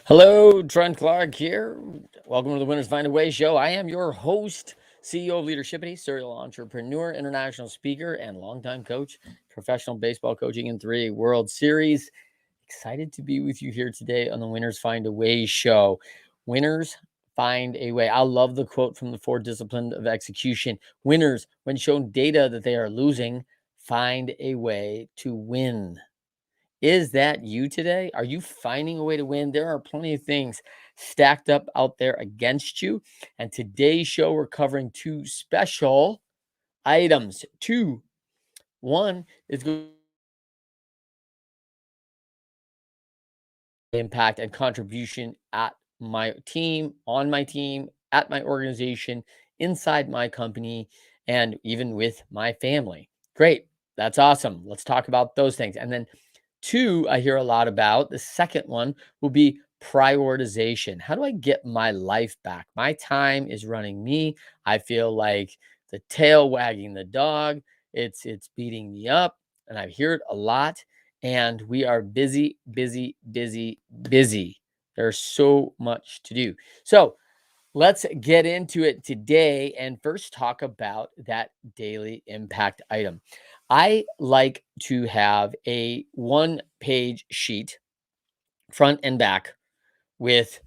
Hello, Trent Clark here. Welcome to the Winners Find a Way show. I am your host, CEO of Leadershipity, serial entrepreneur, international speaker, and longtime coach, professional baseball coaching in 3 World Series. Excited to be with you here today on the Winners Find a Way show. Winners find a way. I love the quote from the 4 Disciplines of Execution. Winners, when shown data that they are losing, find a way to win. Is that you today? Are you finding a way to win? There are plenty of things stacked up out there against you. And today's show, we're covering 2 special items. One is going to impact and contribution at my team, on my team, at my organization, inside my company, and even with my family. Great. That's awesome. Let's talk about those things. And then 2, I hear a lot about. The second one will be prioritization. How do I get my life back? My time is running me. I feel like the tail wagging the dog. It's beating me up, and I hear it a lot. And we are busy, busy, busy, busy. There's so much to do. So let's get into it today and first talk about that daily impact item. I like to have a 1-page sheet, front and back, with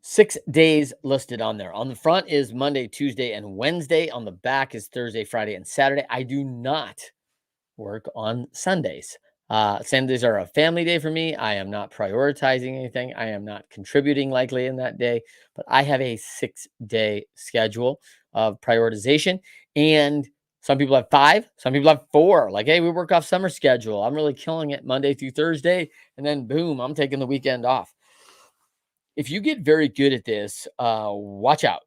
6 days listed on there. On the front is Monday, Tuesday, and Wednesday. On the back is Thursday, Friday, and Saturday. I do not work on Sundays. Sundays are a family day for me. I am not prioritizing anything. I am not contributing likely in that day, but I have a 6-day schedule of prioritization. And some people have 5, some people have 4. Like, hey, we work off summer schedule. I'm really killing it Monday through Thursday. And then boom, I'm taking the weekend off. If you get very good at this, watch out,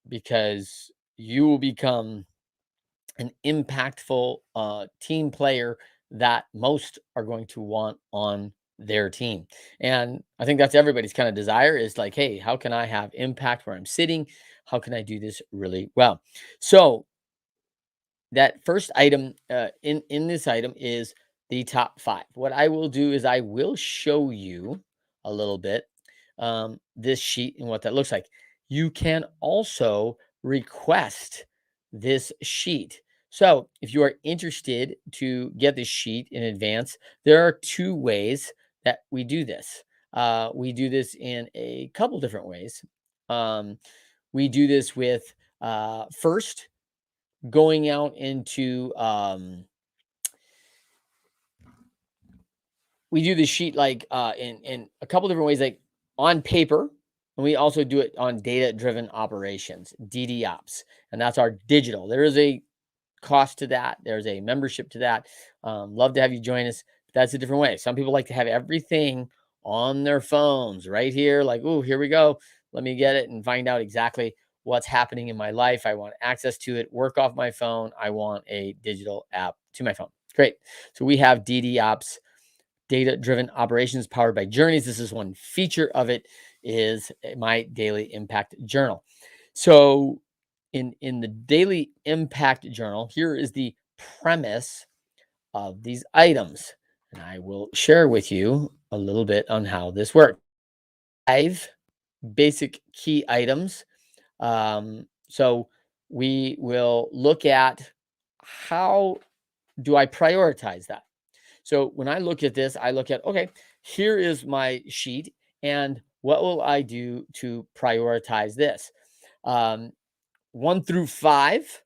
because you will become an impactful team player that most are going to want on their team. And I think that's everybody's kind of desire, is like, hey, how can I have impact where I'm sitting? How can I do this really well? So that first item in this item is the top 5. What I will do is I will show you a little bit this sheet and what that looks like. You can also request this sheet. So if you are interested to get this sheet in advance, there are 2 ways that we do this. We do this in a couple different ways. We do this with first going out into we do the sheet like in a couple different ways, like on paper, and we also do it on data driven operations, DDOps, and that's our digital. There is a cost to that. There's a membership to that. Love to have you join us. But that's a different way. Some people like to have everything on their phones right here, like, oh, here we go. Let me get it and find out exactly what's happening in my life. I want access to it, work off my phone. I want a digital app to my phone. Great. So we have DDOps, data driven operations, powered by journeys. This is one feature of it, is my daily impact journal. So in the daily impact journal, here is the premise of these items, and I will share with you a little bit on how this works. 5 basic key items. So we will look at, how do I prioritize that? So when I look at this, I look at, okay, here is my sheet, and what will I do to prioritize this? 1 through 5.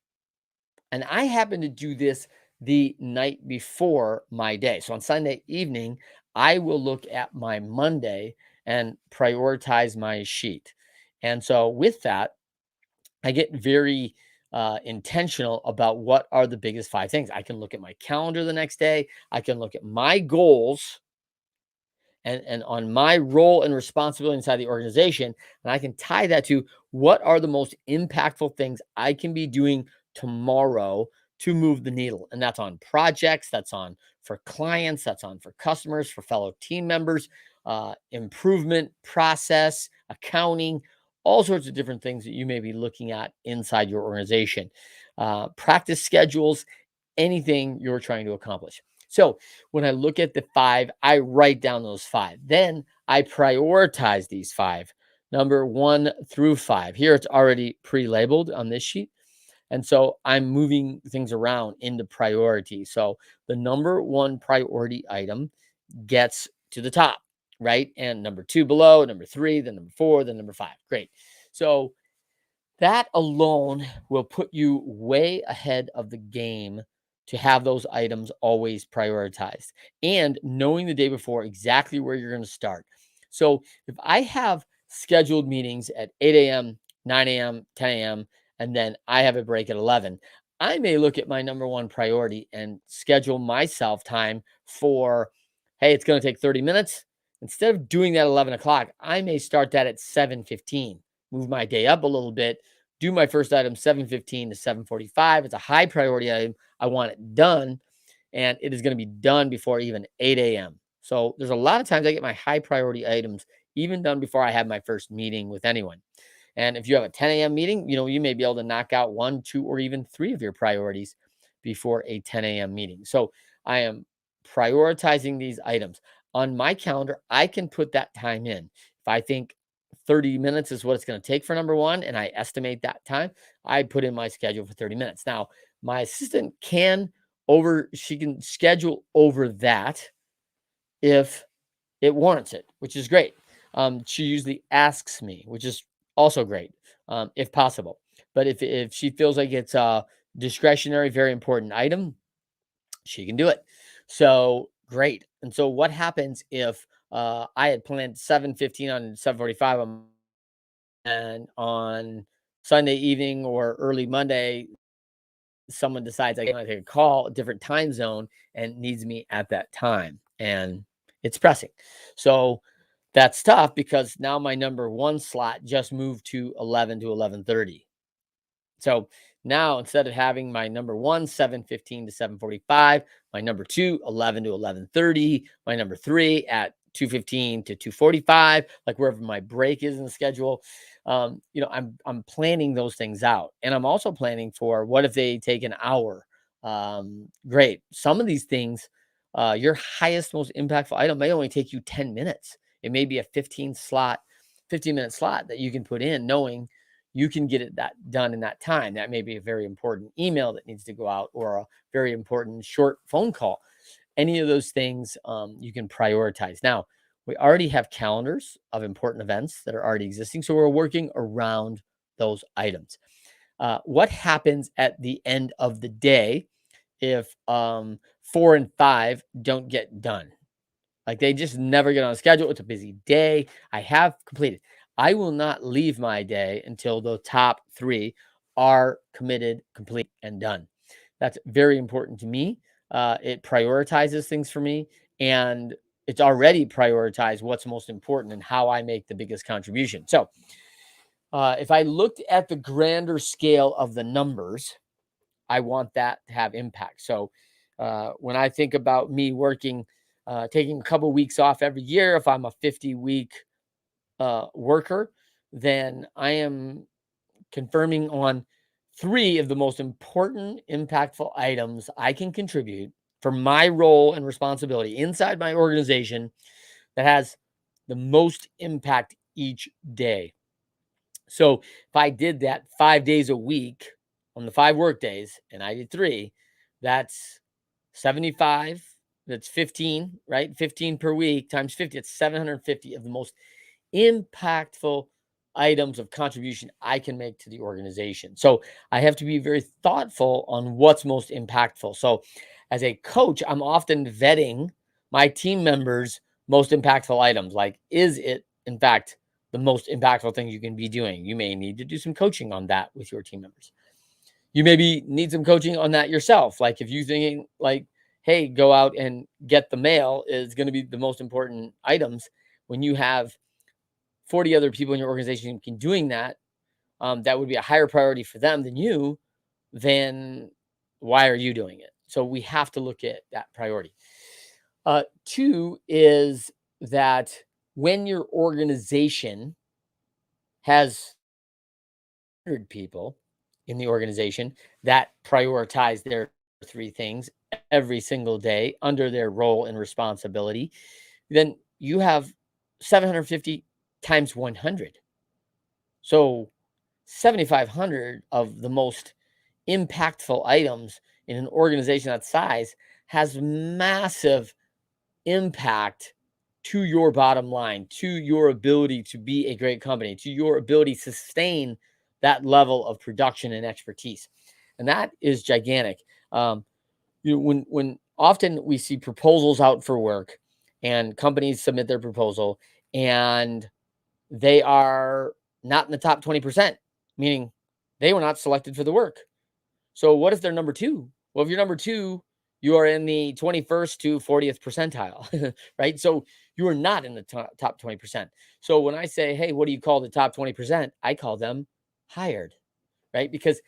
And I happen to do this the night before my day. So on Sunday evening, I will look at my Monday and prioritize my sheet. And so with that, I get very intentional about what are the biggest 5 things. I can look at my calendar the next day. I can look at my goals and on my role and responsibility inside the organization. And I can tie that to, what are the most impactful things I can be doing tomorrow to move the needle. And that's on projects, that's on for clients, that's on for customers, for fellow team members, improvement process, accounting, all sorts of different things that you may be looking at inside your organization. Practice schedules, anything you're trying to accomplish. So when I look at the 5, I write down those 5. Then I prioritize these five, number one through five. Here it's already pre-labeled on this sheet. And so I'm moving things around into priority. So the number one priority item gets to the top, right? And number two below, number three, then number four, then number five. Great. So that alone will put you way ahead of the game to have those items always prioritized and knowing the day before exactly where you're going to start. So if I have scheduled meetings at 8 a.m., 9 a.m., 10 a.m., and then I have a break at 11, I may look at my number one priority and schedule myself time for, hey, it's going to take 30 minutes. Instead of doing that at 11 o'clock, I may start that at 7:15, move my day up a little bit, do my first item 7:15 to 7:45. It's a high priority item. I want it done, and it is going to be done before even 8 a.m. So there's a lot of times I get my high priority items even done before I have my first meeting with anyone. And if you have a 10 a.m. meeting, you may be able to knock out one, two, or even three of your priorities before a 10 a.m. meeting. So I am prioritizing these items on my calendar. I can put that time in. If I think 30 minutes is what it's going to take for number one, and I estimate that time, I put in my schedule for 30 minutes. Now, my assistant she can schedule over that if it warrants it, which is great. She usually asks me, which is also great, if possible. But if she feels like it's a discretionary, very important item, she can do it. So great. And so what happens if I had planned 7:15 on 7:45 and on Sunday evening or early Monday, someone decides I want to take a call, a different time zone, and needs me at that time, and it's pressing. So that's tough because now my number one slot just moved to 11 to 11:30. So now instead of having my number one 7:15 to 7:45, my number two 11 to 11:30, my number three at 2:15 to 2:45, like wherever my break is in the schedule. I'm planning those things out, and I'm also planning for what if they take an hour. Great. Some of these things, your highest, most impactful item may only take you 10 minutes. It may be a 15-minute slot that you can put in, knowing you can get it that done in that time. That may be a very important email that needs to go out or a very important short phone call. Any of those things you can prioritize. Now, we already have calendars of important events that are already existing. So we're working around those items. What happens at the end of the day if four and five don't get done? Like they just never get on a schedule. It's a busy day. I have completed. I will not leave my day until the top three are committed, complete, and done. That's very important to me. It prioritizes things for me, and it's already prioritized what's most important and how I make the biggest contribution. So, if I looked at the grander scale of the numbers, I want that to have impact. So when I think about me working, taking a couple weeks off every year, if I'm a 50-week worker, then I am confirming on three of the most important, impactful items I can contribute for my role and responsibility inside my organization that has the most impact each day. So if I did that 5 days a week on the 5 work days and I did three, that's 75. That's 15, right? 15 per week times 50. It's 750 of the most impactful items of contribution I can make to the organization. So I have to be very thoughtful on what's most impactful. So as a coach, I'm often vetting my team members' most impactful items. Like, is it in fact the most impactful thing you can be doing? You may need to do some coaching on that with your team members. You maybe need some coaching on that yourself. Like if you thinking like, hey, go out and get the mail is going to be the most important items when you have 40 other people in your organization can doing that, that would be a higher priority for them than you, then why are you doing it? So we have to look at that priority. Two is that when your organization has 100 people in the organization that prioritize their three things every single day under their role and responsibility, then you have 750 times 100. So 7,500 of the most impactful items in an organization that size has massive impact to your bottom line, to your ability to be a great company, to your ability to sustain that level of production and expertise. And that is gigantic. Um, when often we see proposals out for work and companies submit their proposal and they are not in the top 20%, meaning they were not selected for the work. So what if they're number two? Well, if you're number two, you are in the 21st to 40th percentile, right? So you are not in the top 20%. So when I say, hey, what do you call the top 20%? I call them hired, right? Because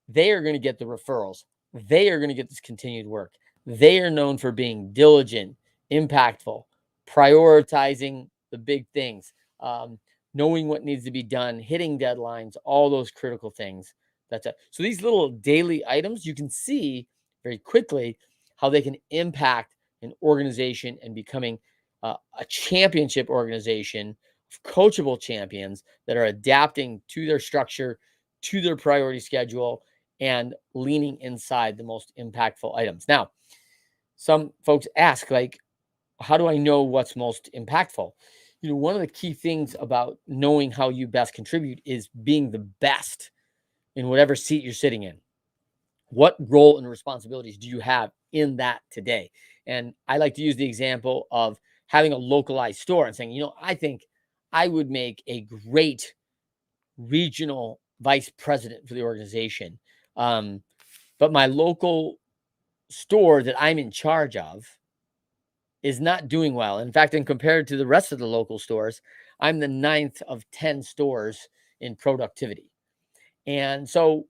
they are going to get the referrals. They are going to get this continued work. They are known for being diligent, impactful, prioritizing the big things, knowing what needs to be done, hitting deadlines, all those critical things. So these little daily items, you can see very quickly how they can impact an organization and becoming a championship organization of coachable champions that are adapting to their structure, to their priority schedule, and leaning inside the most impactful items. Now, some folks ask, like, how do I know what's most impactful? One of the key things about knowing how you best contribute is being the best in whatever seat you're sitting in. What role and responsibilities do you have in that today? And I like to use the example of having a localized store and saying, I think I would make a great regional vice president for the organization. Um, but my local store that I'm in charge of is not doing well. In fact, and compared to the rest of the local stores, I'm the ninth of 10 stores in productivity. And so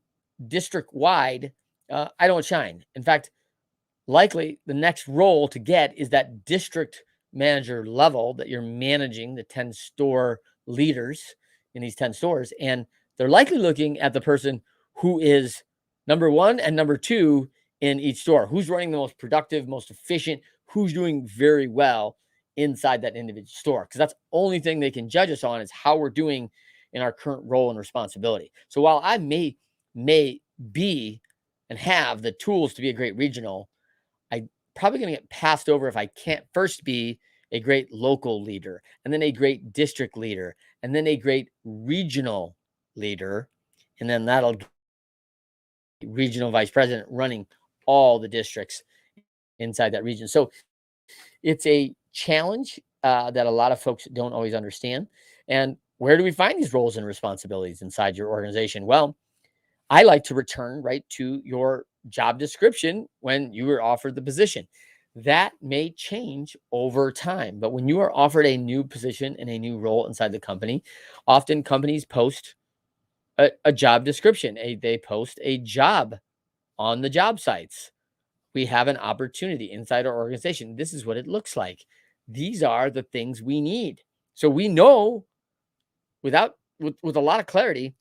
district wide, I don't shine. In fact, likely the next role to get is that district manager level that you're managing the 10 store leaders in these 10 stores. And they're likely looking at the person who is number one and number two in each store, who's running the most productive, most efficient, who's doing very well inside that individual store. Because that's the only thing they can judge us on is how we're doing in our current role and responsibility. So while I may be and have the tools to be a great regional, I probably going to get passed over if I can't first be a great local leader, and then a great district leader, and then a great regional leader, and then that'll get regional vice president running all the districts inside that region. So it's a challenge that a lot of folks don't always understand. And where do we find these roles and responsibilities inside your organization? Well, I like to return right to your job description when you were offered the position. That may change over time, but when you are offered a new position and a new role inside the company, often companies post a job description. They post a job on the job sites. We have an opportunity inside our organization. This is what it looks like. These are the things we need. So we know with a lot of clarity,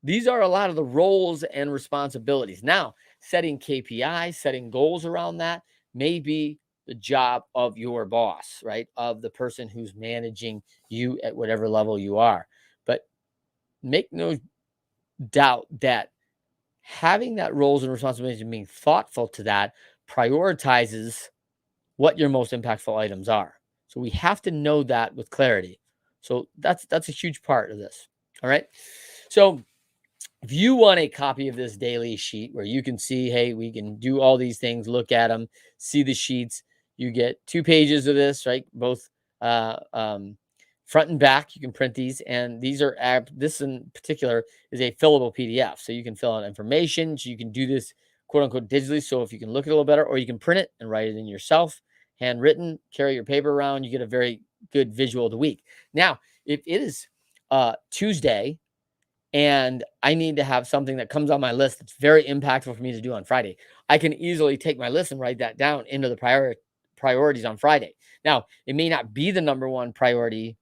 these are a lot of the roles and responsibilities. Now, setting KPIs, setting goals around that may be the job of your boss, right? Of the person who's managing you at whatever level you are. But make no doubt that having that roles and responsibilities and being thoughtful to that prioritizes what your most impactful items are. So we have to know that with clarity. So that's a huge part of this. All right. So if you want a copy of this daily sheet where you can see, hey, we can do all these things, look at them, see the sheets, you get 2 pages of this, right? Both uh, um, front and back. You can print these, and these are this in particular is a fillable PDF, so you can fill out information. So you can do this quote unquote digitally. So if you can look at it a little better, or you can print it and write it in yourself, handwritten, carry your paper around, you get a very good visual of the week. Now, if it is Tuesday and I need to have something that comes on my list that's very impactful for me to do on Friday, I can easily take my list and write that down into the priorities on Friday. Now, it may not be the number one priority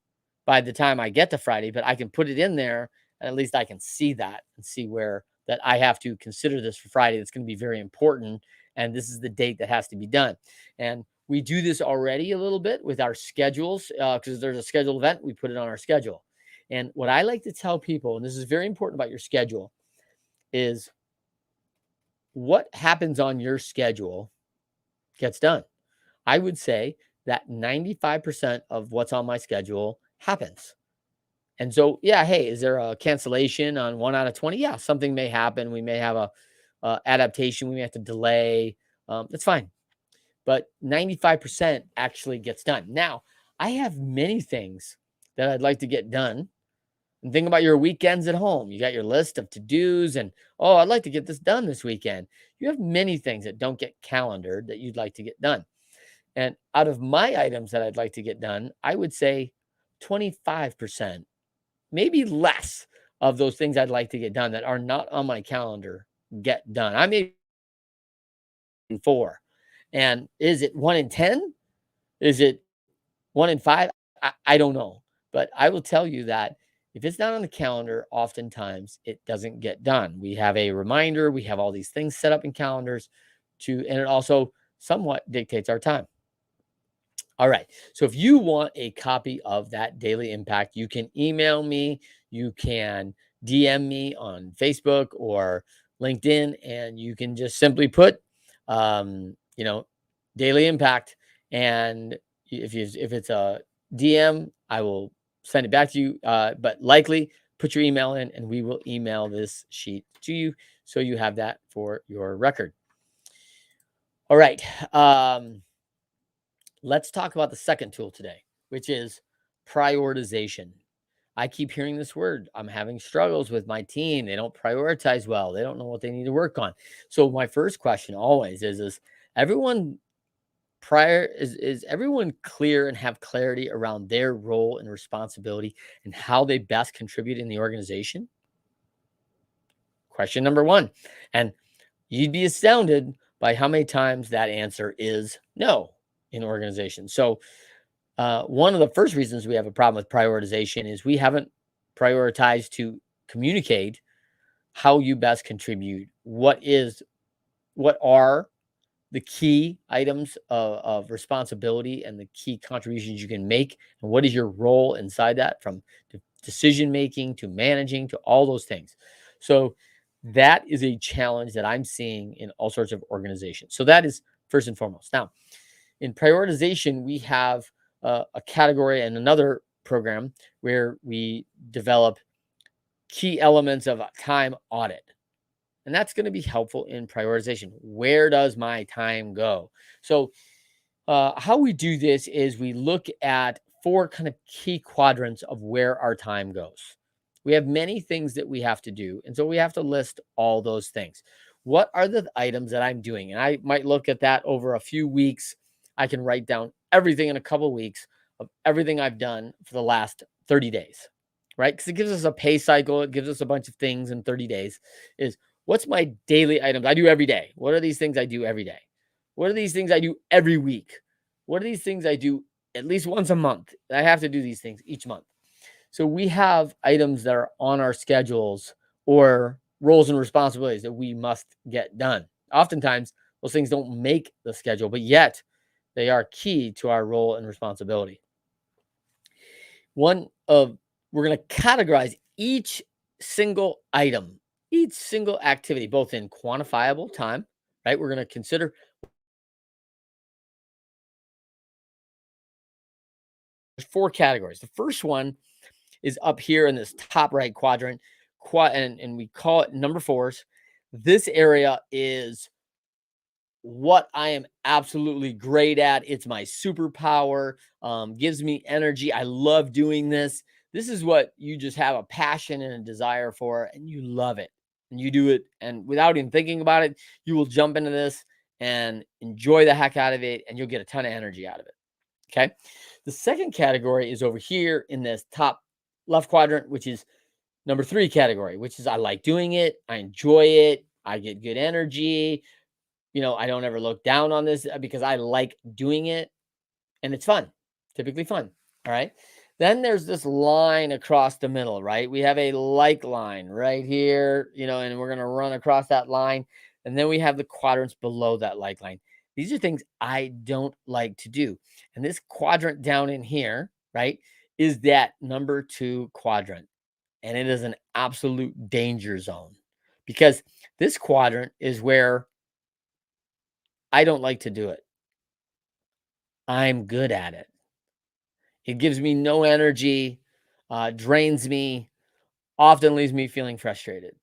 by the time I get to Friday, but I can put it in there and at least I can see that and see where that I have to consider this for Friday. That's going to be very important. And this is the date that has to be done. And We do this already a little bit with our schedules because there's a scheduled event, we put it on our schedule. And what I like to tell people, and this is very important about your schedule, is what happens on your schedule gets done. I would say that 95% of what's on my schedule happens. And so, yeah, hey, is there a cancellation on 1 out of 20? Yeah, something may happen. We may have a adaptation. We may have to delay. That's fine. But 95% actually gets done. Now, I have many things that I'd like to get done. And think about your weekends at home. You got your list of to-dos and, oh, I'd like to get this done this weekend. You have many things that don't get calendared that you'd like to get done. And out of my items that I'd like to get done, I would say 25%, maybe less of those things I'd like to get done that are not on my calendar get done. I may be 4. And is it 1 in 10? Is it 1 in 5? I don't know. But I will tell you that if it's not on the calendar, oftentimes it doesn't get done. We have a reminder, we have all these things set up in calendars and it also somewhat dictates our time. All right. So if you want a copy of that daily impact, you can email me, you can DM me on Facebook or LinkedIn, and you can just simply put, you know, daily impact. And if it's a DM, I will send it back to you. But likely put your email in, and we will email this sheet to you so you have that for your record. All right. Let's talk about the second tool today, which is prioritization. I keep hearing this word. I'm having struggles with my team. They don't prioritize well. They don't know what they need to work on. So my first question always is everyone is everyone clear and have clarity around their role and responsibility and how they best contribute in the organization? Question number 1. And you'd be astounded by how many times that answer is no in organizations. So one of the first reasons we have a problem with prioritization is we haven't prioritized to communicate how you best contribute. What are the key items of responsibility and the key contributions you can make, and what is your role inside that, from decision making to managing to all those things. So that is a challenge that I'm seeing in all sorts of organizations. So that is first and foremost. Now, in prioritization, we have a category and another program where we develop key elements of a time audit. And that's going to be helpful in prioritization. Where does my time go? So, how we do this is we look at 4 kind of key quadrants of where our time goes. We have many things that we have to do. And so we have to list all those things. What are the items that I'm doing? And I might look at that over a few weeks. I can write down everything in a couple of weeks of everything I've done for the last 30 days, right? Because it gives us a pay cycle. It gives us a bunch of things in 30 days. Is what's my daily items I do every day? What are these things I do every day? What are these things I do every week? What are these things I do at least once a month? I have to do these things each month. So we have items that are on our schedules or roles and responsibilities that we must get done. Oftentimes, those things don't make the schedule, but yet they are key to our role and responsibility. We're going to categorize each single item, each single activity, both in quantifiable time, right? We're going to consider 4 categories. The first one is up here in this top right quadrant, and we call it number 4s. This area is what I am absolutely great at. It's my superpower, gives me energy. I love doing this. This is what you just have a passion and a desire for, and you love it, and you do it. And without even thinking about it, you will jump into this and enjoy the heck out of it, and you'll get a ton of energy out of it. Okay. The second category is over here in this top left quadrant, which is number 3 category, which is I like doing it. I enjoy it. I get good energy. I don't ever look down on this because I like doing it and it's fun, typically fun. All right. Then there's this line across the middle, right? We have a like line right here, and we're going to run across that line. And then we have the quadrants below that like line. These are things I don't like to do. And this quadrant down in here, right, is that number 2 quadrant. And it is an absolute danger zone because this quadrant is where I don't like to do it. I'm good at it. It gives me no energy, drains me, often leaves me feeling frustrated.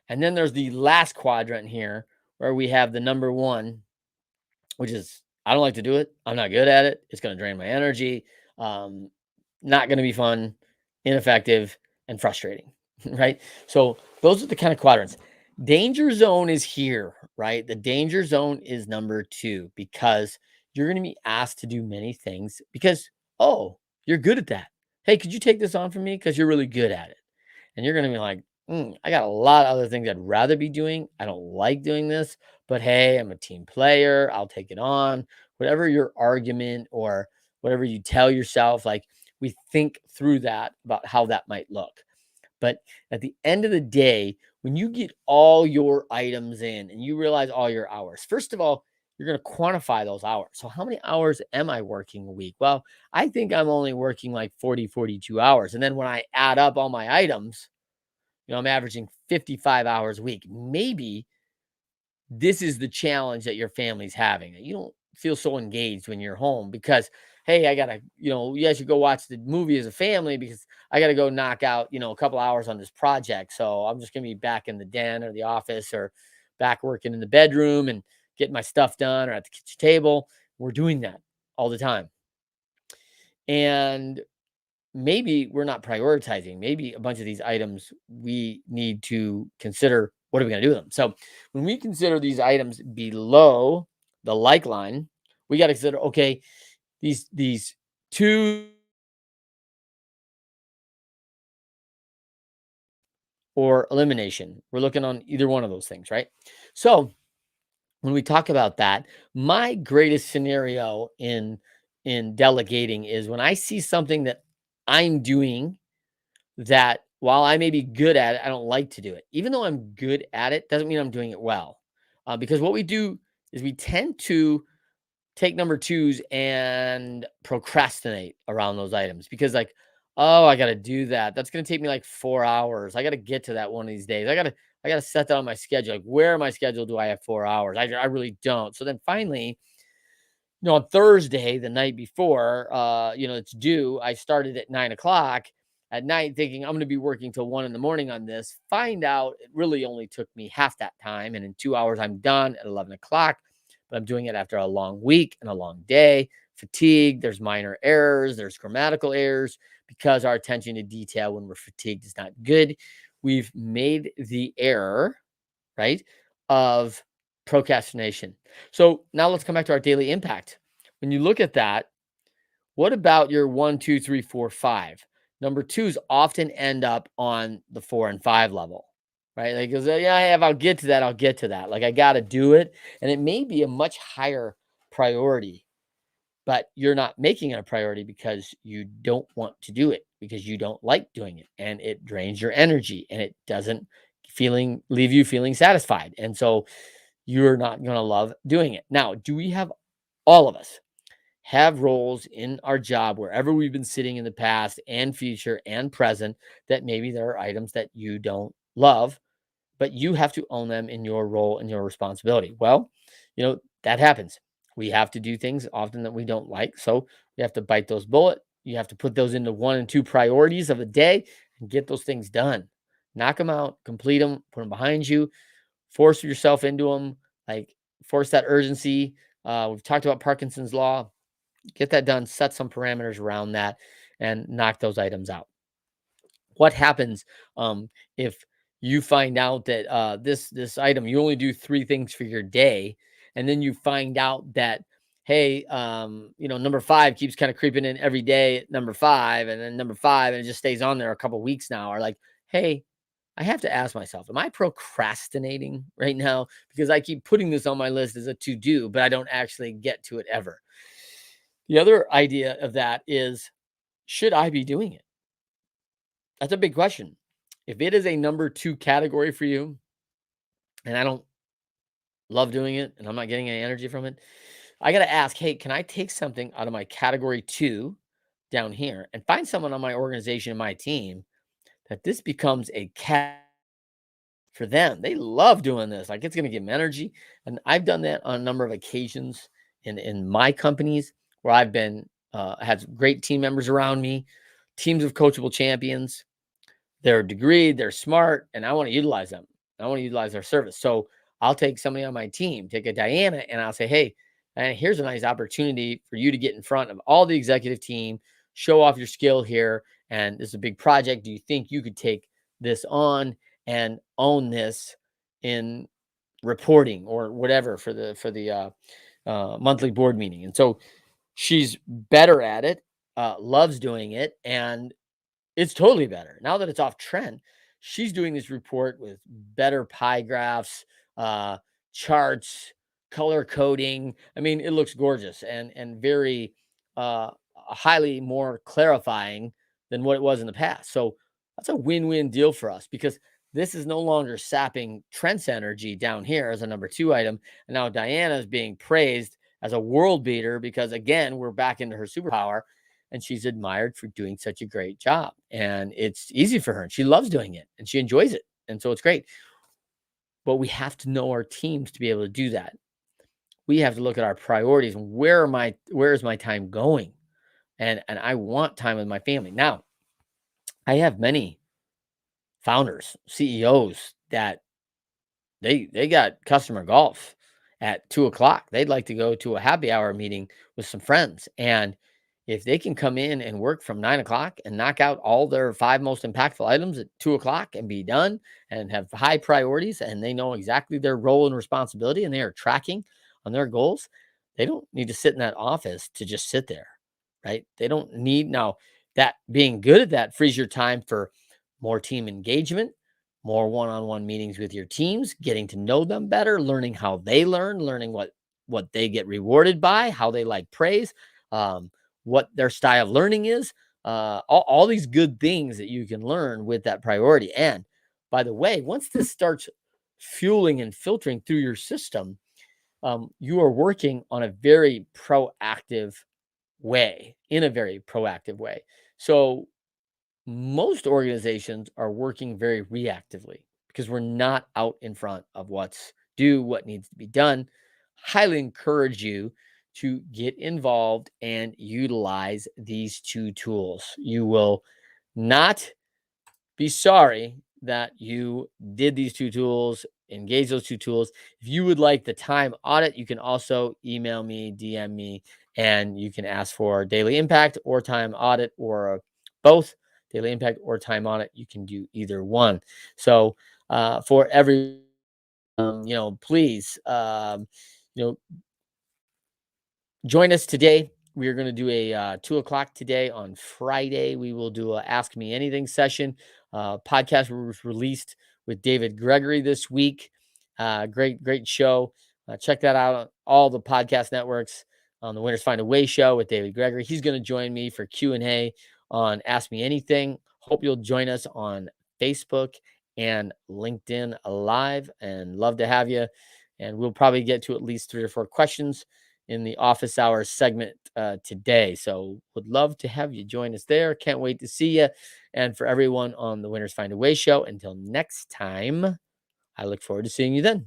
And then there's the last quadrant here where we have the number 1, which is I don't like to do it. I'm not good at it. It's going to drain my energy. Um, Not going to be fun, ineffective, and frustrating. Right. So those are the kind of quadrants. Danger zone is here, right? The danger zone is number 2 because you're going to be asked to do many things because, oh, you're good at that. Hey, could you take this on for me? Because you're really good at it. And you're going to be like, I got a lot of other things I'd rather be doing. I don't like doing this, but hey, I'm a team player. I'll take it on. Whatever your argument or whatever you tell yourself, like we think through that about how that might look. But at the end of the day, when you get all your items in and you realize all your hours, first of all, you're going to quantify those hours. So, how many hours am I working a week? Well, I think I'm only working like 40, 42 hours. And then when I add up all my items, I'm averaging 55 hours a week. Maybe this is the challenge that your family's having. You don't feel so engaged when you're home because, hey, I gotta, you guys should go watch the movie as a family because I gotta go knock out, a couple hours on this project. So I'm just gonna be back in the den or the office or back working in the bedroom and getting my stuff done or at the kitchen table. We're doing that all the time. And maybe we're not prioritizing. Maybe a bunch of these items we need to consider what are we going to do with them. So when we consider these items below the like line, we got to consider okay, these two or elimination. We're looking on either one of those things, right? So when we talk about that, my greatest scenario in delegating is when I see something that I'm doing that while I may be good at it, I don't like to do it. Even though I'm good at it, doesn't mean I'm doing it well. Because what we do is we tend to take number twos and procrastinate around those items because, like, oh, I got to do that. That's going to take me like 4 hours. I got to get to that one of these days. I got to set that on my schedule. Like, where in my schedule do I have 4 hours? I really don't. So then finally, on Thursday, the night before, it's due. I started at 9 o'clock at night thinking I'm going to be working till 1 in the morning on this. Find out it really only took me half that time. And in 2 hours, I'm done at 11 o'clock. But I'm doing it after a long week and a long day. Fatigue, there's minor errors, there's grammatical errors because our attention to detail when we're fatigued is not good. We've made the error, right, of procrastination. So now let's come back to our daily impact. When you look at that, what about your 1, 2, 3, 4, 5? Number twos often end up on the 4 and 5 level, right? Like, goes, yeah, if I'll get to that, I'll get to that. Like, I got to do it. And it may be a much higher priority, but you're not making it a priority because you don't want to do it, because you don't like doing it. And it drains your energy and it doesn't leave you feeling satisfied. And so you're not going to love doing it. Now, do we have all of us have roles in our job wherever we've been sitting in the past and future and present that maybe there are items that you don't love, but you have to own them in your role and your responsibility? Well, that happens. We have to do things often that we don't like. So we have to bite those bullet. You have to put those into 1 and 2 priorities of the day and get those things done. Knock them out, complete them, put them behind you, force yourself into them, like force that urgency. We've talked about Parkinson's law. Get that done, set some parameters around that, and knock those items out. What happens if you find out that this item you only do 3 things for your day, and then you find out that hey, number 5 keeps kind of creeping in every day at number 5, and then number 5, and it just stays on there a couple weeks now, or like, hey, I have to ask myself, am I procrastinating right now? Because I keep putting this on my list as a to do, but I don't actually get to it ever. The other idea of that is, should I be doing it? That's a big question. If it is a number 2 category for you, and I don't love doing it, and I'm not getting any energy from it, I got to ask, hey, can I take something out of my category two down here and find someone on my organization, my team, that this becomes a cat for them? They love doing this. Like it's going to give them energy. And I've done that on a number of occasions in my companies where I've been, had great team members around me, teams of coachable champions. They're degreed, they're smart, and I want to utilize them. I want to utilize their service. So I'll take somebody on my team, take a Diana, and I'll say, hey, and here's a nice opportunity for you to get in front of all the executive team, show off your skill here. And this is a big project. Do you think you could take this on and own this in reporting or whatever for the monthly board meeting? And so she's better at it, loves doing it, and it's totally better. Now that it's off Trent, she's doing this report with better pie graphs, uh, charts, color coding. I mean, it looks gorgeous and very highly more clarifying than what it was in the past. So that's a win-win deal for us because this is no longer sapping Trent's energy down here as a number two item. And now Diana is being praised as a world beater because again, we're back into her superpower and she's admired for doing such a great job. And it's easy for her and she loves doing it and she enjoys it. And so it's great. But we have to know our teams to be able to do that. We have to look at our priorities and where is my time going? And I want time with my family. Now, I have many founders, CEOs that they got customer golf at 2 o'clock. They'd like to go to a happy hour meeting with some friends. And if they can come in and work from 9 o'clock and knock out all their five most impactful items at 2 o'clock and be done and have high priorities and they know exactly their role and responsibility and they are tracking on their goals, they don't need to sit in that office to just sit there, right? They don't need now that being good at that frees your time for more team engagement, more one-on-one meetings with your teams, getting to know them better, learning how they learn, learning what they get rewarded by, how they like praise, what their style of learning is, all these good things that you can learn with that priority. And by the way, once this starts fueling and filtering through your system, you are working on a very proactive way, in a very proactive way. So most organizations are working very reactively because we're not out in front of what needs to be done. Highly encourage you to get involved and utilize these two tools. You will not be sorry that you did these two tools, engage those two tools. If you would like the time audit, you can also email me, DM me, and you can ask for daily impact or time audit or both daily impact or time audit. You can do either one. So for every, please, you know, join us today. We are going to do a 2 o'clock today on Friday. We will do a Ask Me Anything session. Podcast was released with David Gregory this week. Great show. Check that out on all the podcast networks on the Winners Find a Way show with David Gregory. He's going to join me for Q&A on Ask Me Anything. Hope you'll join us on Facebook and LinkedIn Live and love to have you. And we'll probably get to at least 3 or 4 questions in the office hours segment today. So would love to have you join us there. Can't wait to see you. And for everyone on the Winners Find a Way show, until next time, I look forward to seeing you then.